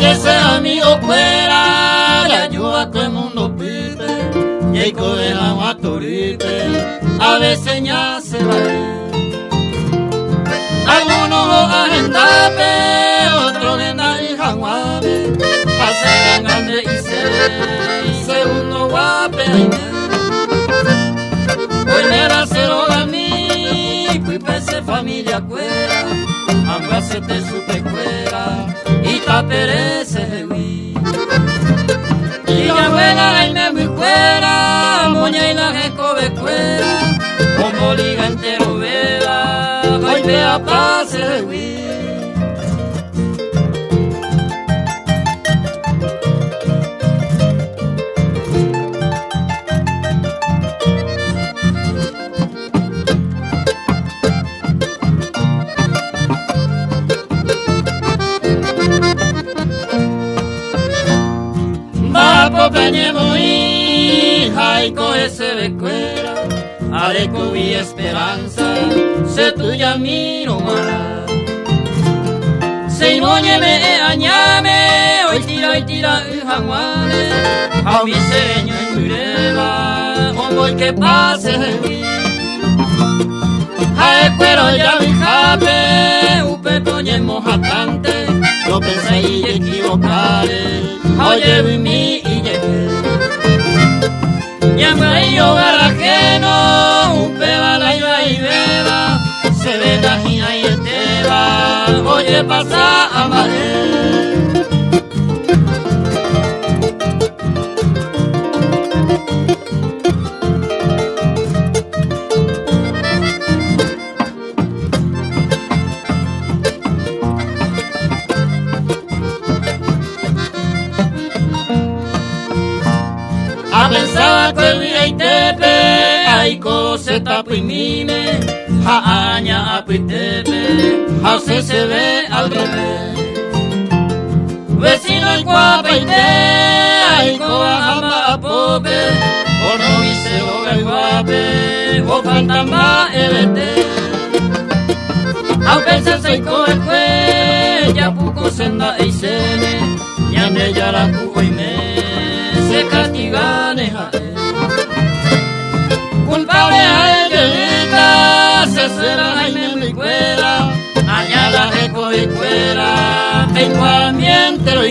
ese amigo fuera, le ayuda a todo el mundo pipe, y el coge la guatoripe, a veces ya se va a ir. Algunos agendape, otros en y jaguabe, pasean grande y segundo guape, hoy me la cero a mí, pese familia cuera, ambasete su tecuera, y taperece huí. Y la abuela y me muy cuera, moña y la jecobe cuera, como liga entero beba, hoy vea pase huí. Peñemo hija y coge se ve cuera, areco y esperanza, se tuya miro más. Se imoñeme añame, hoy tira jaguane, a mi sereño en Cureba, hoy que pase a el cuero ya mi jape, upe poñemos atante, lo pensé y equivocaré, oye mi y llegué. Llama y hogar ajeno, un pebala y beba, se ve la gina y esteba, oye pasa a maré. Pensaba que el y tepe, ay cose tapo y mime, ja aña apitepe, ja se ve al revés. Vecino el guapa y te, ay coa ama a pope, o no vise o el guape, o fantasma elete. Au pensar se coe cue, ya puco senda y sene, ñande ya la cujo y me. Se castigan culpable a elita, se será y me cuera, añada eco y cuera, tengo ambiente lo